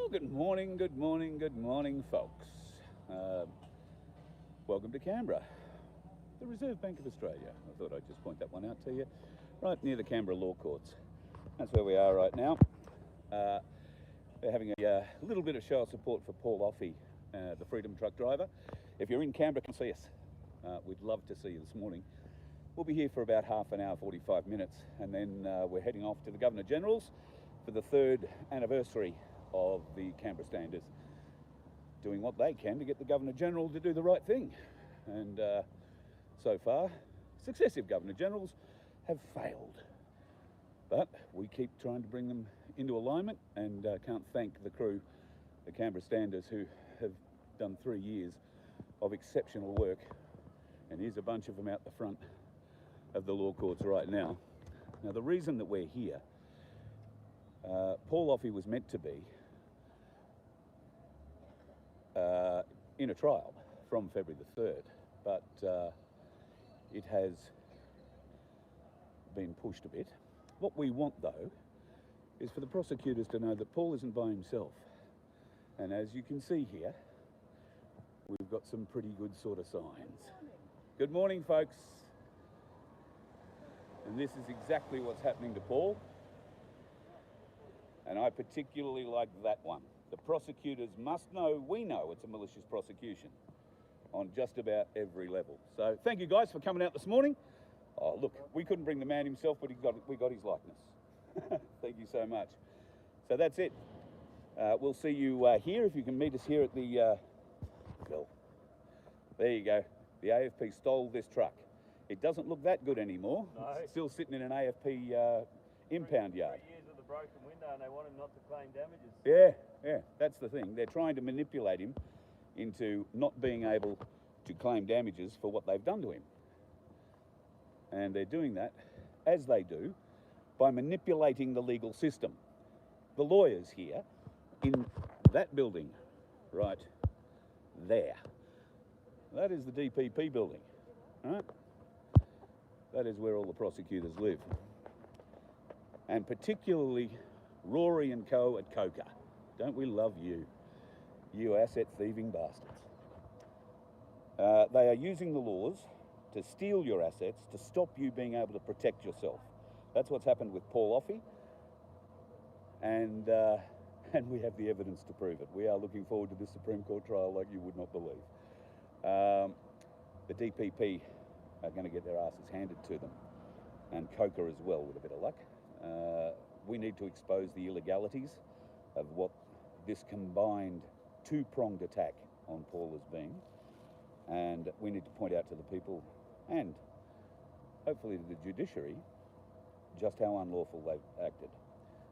Well, good morning, folks. Welcome to Canberra, the Reserve Bank of Australia. I thought I'd just point that one out to you, right near the Canberra Law Courts. That's where we are right now. We're having a little bit of show of support for Paul Offey, the Freedom Truck driver. If you're in Canberra, come see us. We'd love to see you this morning. We'll be here for about half an hour, 45 minutes, and then we're heading off to the Governor-General's for the 3rd anniversary of the Canberra Standers, doing what they can to get the Governor-General to do the right thing. And so far, successive Governor-Generals have failed. But we keep trying to bring them into alignment, and can't thank the crew, the Canberra Standers, who have done 3 years of exceptional work. And here's a bunch of them out the front of the law courts right now. Now, the reason that we're here, Paul Offey was meant to be in a trial from February the 3rd, but it has been pushed a bit. What we want, though, is for the prosecutors to know that Paul isn't by himself. And as you can see here, we've got some pretty good sort of signs. Good morning, folks. And this is exactly what's happening to Paul. And I particularly like that one. The prosecutors must know, we know it's a malicious prosecution on just about every level. So thank you guys for coming out this morning. Oh, look, we couldn't bring the man himself, but we got his likeness. Thank you so much. So that's it. We'll see you here, if you can meet us here at the, well, there you go. The AFP stole this truck. It doesn't look that good anymore. No. It's still sitting in an AFP impound yard. 3 years of the broken window, and they want him not to claim damages. Yeah, that's the thing. They're trying to manipulate him into not being able to claim damages for what they've done to him. And they're doing that, as they do, by manipulating the legal system. The lawyers here, in that building, right there, that is the DPP building, right? That is where all the prosecutors live. And particularly Rory and co at Coca. Don't we love you? You asset thieving bastards. They are using the laws to steal your assets, to stop you being able to protect yourself. That's what's happened with Paul Offey. And we have the evidence to prove it. We are looking forward to this Supreme Court trial like you would not believe. The DPP are going to get their asses handed to them, and Coca as well, with a bit of luck. We need to expose the illegalities of what this combined two-pronged attack on Paul has been, and we need to point out to the people, and hopefully to the judiciary, just how unlawful they've acted,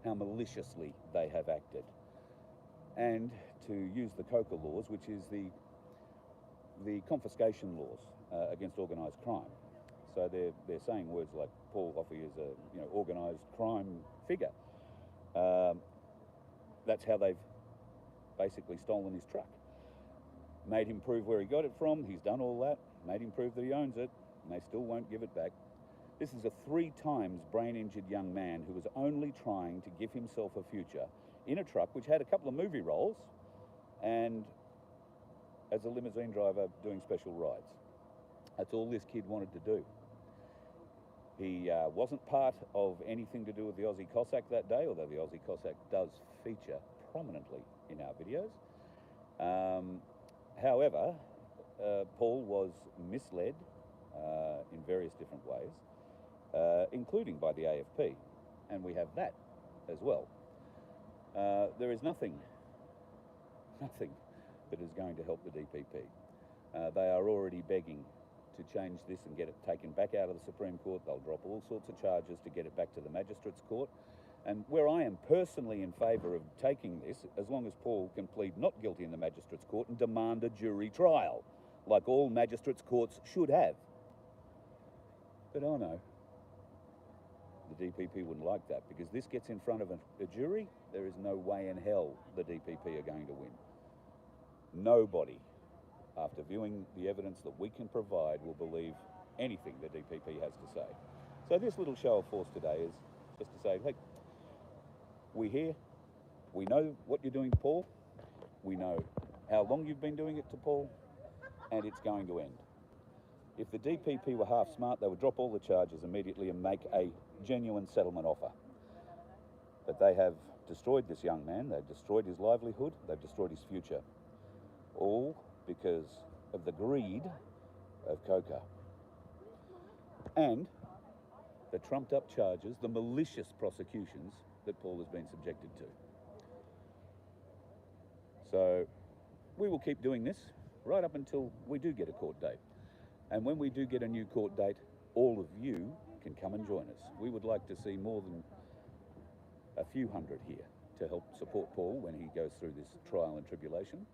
how maliciously they have acted, and to use the Coca laws, which is the confiscation laws against organised crime. So they're saying words like Paul Offey is a organised crime figure. That's how they've basically stolen his truck. Made him prove where he got it from. He's done all that. Made him prove that he owns it, and they still won't give it back. This is a 3 times brain-injured young man who was only trying to give himself a future in a truck which had a couple of movie roles and as a limousine driver doing special rides. That's all this kid wanted to do. He wasn't part of anything to do with the Aussie Cossack that day, although the Aussie Cossack does feature prominently in our videos. However, Paul was misled in various different ways, including by the AFP, and we have that as well. There is nothing that is going to help the DPP. They are already begging to change this and get it taken back out of the Supreme Court. They'll drop all sorts of charges to get it back to the Magistrates' Court. And where I am personally in favour of taking this, as long as Paul can plead not guilty in the Magistrates' Court and demand a jury trial, like all Magistrates' Courts should have. But oh no, the DPP wouldn't like that, because this gets in front of a jury, there is no way in hell the DPP are going to win. Nobody, after viewing the evidence that we can provide, will believe anything the DPP has to say. So this little show of force today is just to say, hey, we're here, We know what you're doing to Paul. We know how long you've been doing it to Paul, and it's going to end. If the DPP were half smart, they would drop all the charges immediately and make a genuine settlement offer. But they have destroyed this young man, they've destroyed his livelihood, they've destroyed his future. All because of the greed of Coca. And the trumped up charges, the malicious prosecutions that Paul has been subjected to. So we will keep doing this right up until we do get a court date. And when we do get a new court date, all of you can come and join us. We would like to see more than a few hundred here to help support Paul when he goes through this trial and tribulation.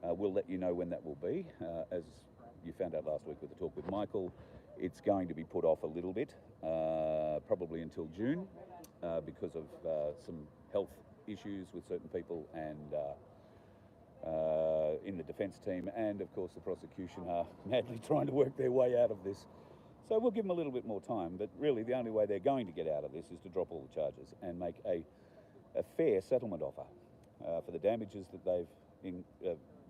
We'll let you know when that will be. As you found out last week with the talk with Michael, it's going to be put off a little bit, probably until June, because of some health issues with certain people and in the defence team, and of course the prosecution are madly trying to work their way out of this. So we'll give them a little bit more time, but really the only way they're going to get out of this is to drop all the charges and make a fair settlement offer for the damages that they've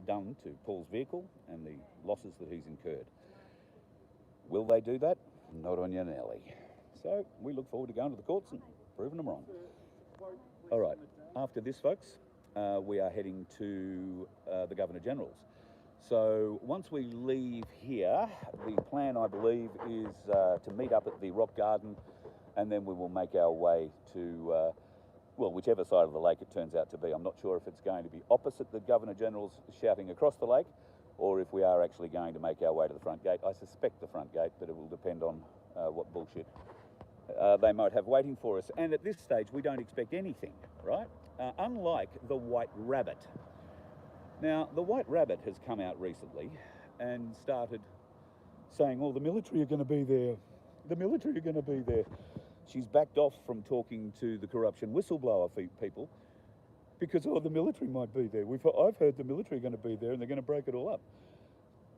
done to Paul's vehicle and the losses that he's incurred. Will they do that? Not on your Nelly. So we look forward to going to the courts and proving them wrong. All right, after this, folks, we are heading to the Governor-General's. So once we leave here, the plan, I believe, is to meet up at the Rock Garden, and then we will make our way to, well, whichever side of the lake it turns out to be. I'm not sure if it's going to be opposite the Governor-General's shouting across the lake, or if we are actually going to make our way to the front gate. I suspect the front gate, but it will depend on what bullshit they might have waiting for us. And at this stage, we don't expect anything, right? Unlike the White Rabbit. Now, the White Rabbit has come out recently and started saying, oh, the military are going to be there. The military are going to be there. She's backed off from talking to the corruption whistleblower people because, oh, the military might be there. I've heard the military are going to be there and they're going to break it all up.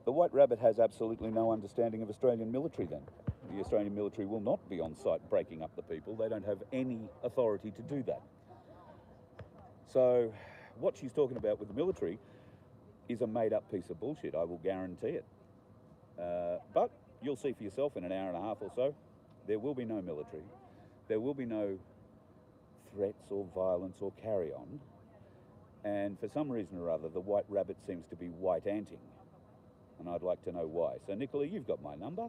The White Rabbit has absolutely no understanding of Australian military then. The Australian military will not be on site breaking up the people. They don't have any authority to do that. So what she's talking about with the military is a made-up piece of bullshit, I will guarantee it. But you'll see for yourself in an hour and a half or so, there will be no military. There will be no threats or violence or carry-on. And for some reason or other, the White Rabbit seems to be white-anting. And I'd like to know why. So, Nicola, you've got my number.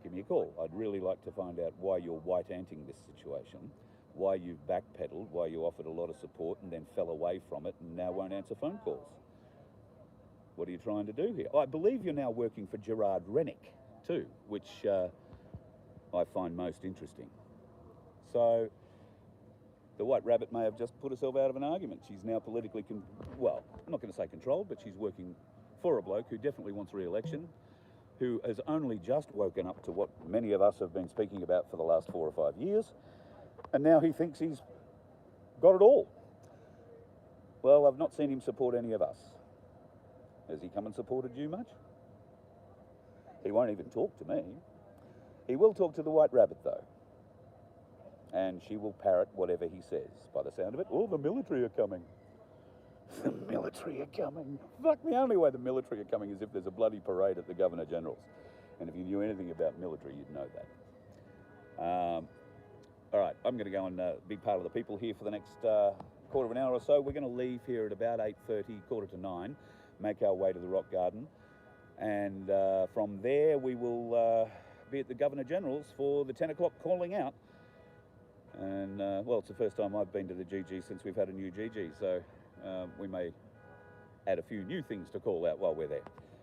Give me a call. I'd really like to find out why you're white-anting this situation, why you've backpedaled, why you offered a lot of support and then fell away from it and now won't answer phone calls. What are you trying to do here? I believe you're now working for Gerard Rennick too, which I find most interesting. So the White Rabbit may have just put herself out of an argument. She's now politically, well, I'm not going to say controlled, but she's working for a bloke who definitely wants re-election, who has only just woken up to what many of us have been speaking about for the last 4 or 5 years, and now he thinks he's got it all. Well, I've not seen him support any of us. Has he come and supported you much? He won't even talk to me. He will talk to the White Rabbit, though. And she will parrot whatever he says. By the sound of it, oh, the military are coming. The military are coming. Fuck, the only way the military are coming is if there's a bloody parade at the Governor-General's. And if you knew anything about military, you'd know that. All right, I'm going to go and be part of the people here for the next quarter of an hour or so. We're going to leave here at about 8:30, 8:45, make our way to the Rock Garden. And from there, we will be at the Governor-General's for the 10 o'clock calling out. And, well, it's the first time I've been to the GG since we've had a new GG, so we may add a few new things to call out while we're there.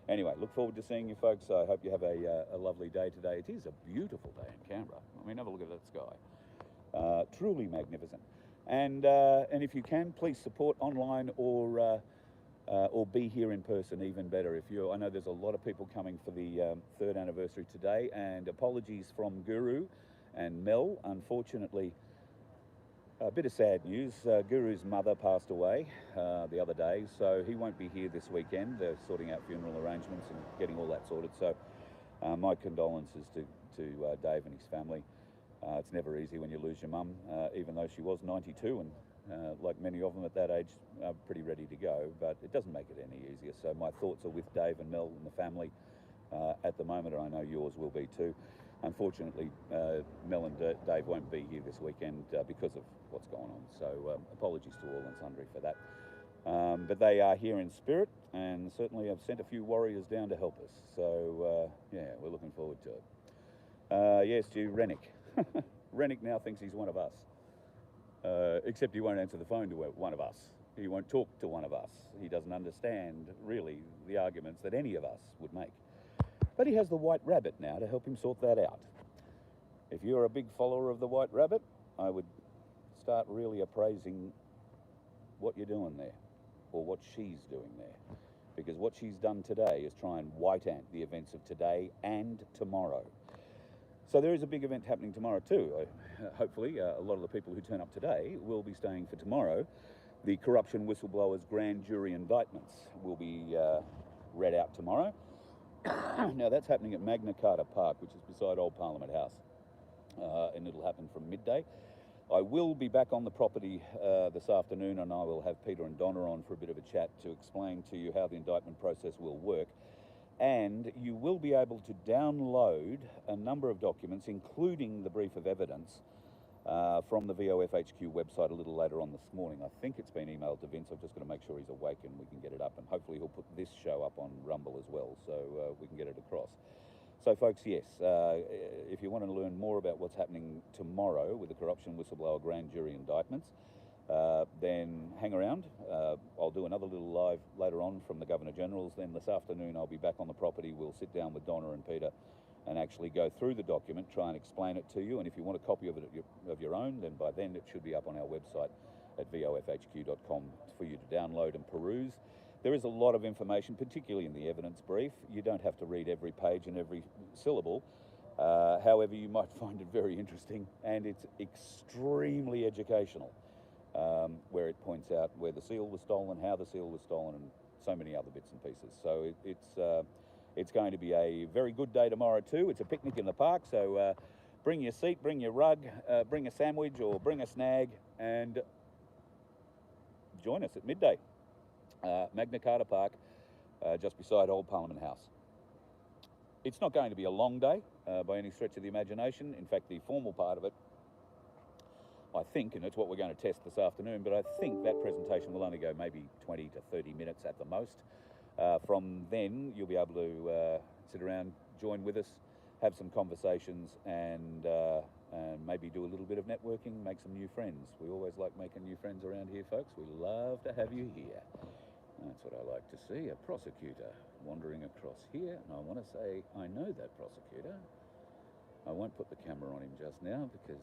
Anyway, look forward to seeing you folks. I hope you have a lovely day today. It is a beautiful day in Canberra. I mean, have a look at that sky. Truly magnificent. And if you can, please support online or be here in person, even better. I know there's a lot of people coming for the 3rd anniversary today, and apologies from Guru and Mel. Unfortunately, a bit of sad news. Guru's mother passed away the other day, so he won't be here this weekend. They're sorting out funeral arrangements and getting all that sorted. So my condolences to Dave and his family. It's never easy when you lose your mum, even though she was 92 and like many of them at that age, are pretty ready to go, but it doesn't make it any easier. So my thoughts are with Dave and Mel and the family at the moment, and I know yours will be too. Unfortunately, Mel and Dave won't be here this weekend because of what's going on. So apologies to all and sundry for that. But they are here in spirit, and certainly I've sent a few warriors down to help us. So yeah, we're looking forward to it. Yes, Stu, Rennick. Rennick now thinks he's one of us. Except he won't answer the phone to one of us. He won't talk to one of us. He doesn't understand, really, the arguments that any of us would make. But he has the White Rabbit now to help him sort that out. If you're a big follower of the White Rabbit, I would start really appraising what you're doing there, or what she's doing there. Because what she's done today is try and white ant the events of today and tomorrow. So there is a big event happening tomorrow too. Hopefully a lot of the people who turn up today will be staying for tomorrow. The corruption whistleblowers' grand jury indictments will be read out tomorrow. Now that's happening at Magna Carta Park, which is beside Old Parliament House, and it'll happen from midday. I will be back on the property this afternoon, and I will have Peter and Donna on for a bit of a chat to explain to you how the indictment process will work. And you will be able to download a number of documents, including the brief of evidence, from the VoF HQ website a little later on this morning. I think it's been emailed to Vince. I've just got to make sure he's awake and we can get it up. And hopefully he'll put this show up on Rumble as well, so we can get it across. So folks, yes, if you want to learn more about what's happening tomorrow with the corruption whistleblower grand jury indictments, then hang around. I'll do another little live later on from the Governor-General's. Then this afternoon I'll be back on the property. We'll sit down with Donna and Peter and actually go through the document, try and explain it to you. And if you want a copy of it of your own, then by then it should be up on our website at vofhq.com for you to download and peruse. There is a lot of information, particularly in the evidence brief. You don't have to read every page and every syllable. However, you might find it very interesting, and it's extremely educational, where it points out where the seal was stolen, how the seal was stolen, and so many other bits and pieces. So it's going to be a very good day tomorrow too. It's a picnic in the park, so bring your seat, bring your rug, bring a sandwich or bring a snag, and join us at midday. Magna Carta Park, just beside Old Parliament House. It's not going to be a long day by any stretch of the imagination. In fact, the formal part of it, I think, and it's what we're going to test this afternoon, but I think that presentation will only go maybe 20 to 30 minutes at the most. From then, you'll be able to sit around, join with us, have some conversations, and maybe do a little bit of networking, make some new friends. We always like making new friends around here, folks. We love to have you here. That's what I like to see, a prosecutor wandering across here. And I want to say, I know that prosecutor. I won't put the camera on him just now because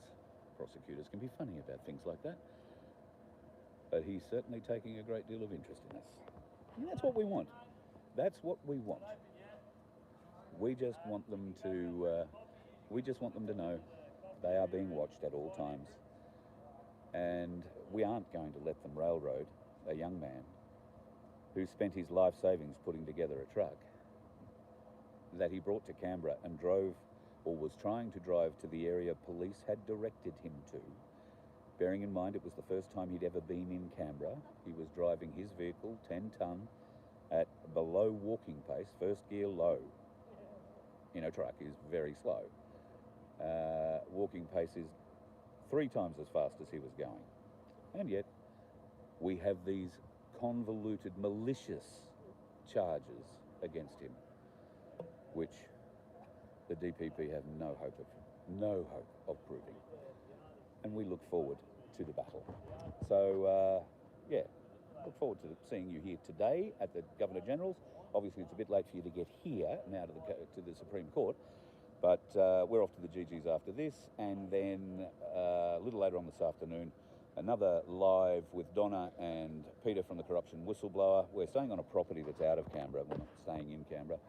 prosecutors can be funny about things like that. But he's certainly taking a great deal of interest in us. And that's what we want. That's what we want. We just want them to know they are being watched at all times. And we aren't going to let them railroad a young man who spent his life savings putting together a truck that he brought to Canberra and drove, or was trying to drive, to the area police had directed him to. Bearing in mind it was the first time he'd ever been in Canberra. He was driving his vehicle, 10-tonne, at below walking pace, first gear low. In a truck is very slow. Walking pace is 3 times as fast as he was going. And yet, we have these convoluted, malicious charges against him, which the DPP have no hope of proving. And we look forward to the battle. So, yeah, look forward to seeing you here today at the Governor-General's. Obviously, it's a bit late for you to get here now to the Supreme Court, but we're off to the GG's after this, and then a little later on this afternoon, another live with Donna and Peter from the Corruption Whistleblower. We're staying on a property that's out of Canberra. We're not staying in Canberra.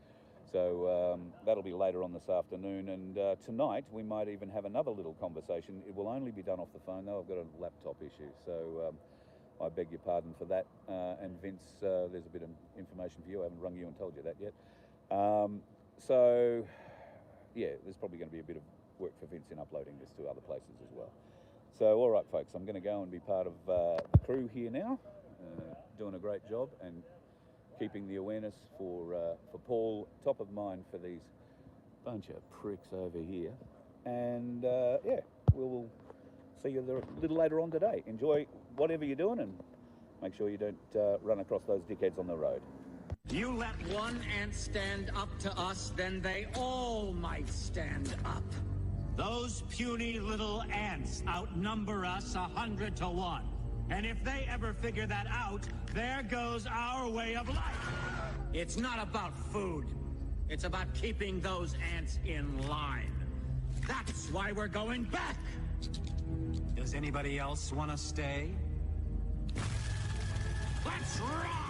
So that'll be later on this afternoon. And tonight, we might even have another little conversation. It will only be done off the phone, though. I've got a laptop issue. So I beg your pardon for that. And Vince, there's a bit of information for you. I haven't rung you and told you that yet. So, yeah, there's probably going to be a bit of work for Vince in uploading this to other places as well. So, all right, folks, I'm going to go and be part of the crew here now, doing a great job and keeping the awareness for Paul top of mind for these bunch of pricks over here. And yeah, we'll see you a little later on today. Enjoy whatever you're doing and make sure you don't run across those dickheads on the road. You let one ant stand up to us, then they all might stand up. Those puny little ants outnumber us 100 to 1. And if they ever figure that out, there goes our way of life. It's not about food. It's about keeping those ants in line. That's why we're going back. Does anybody else want to stay? Let's rock!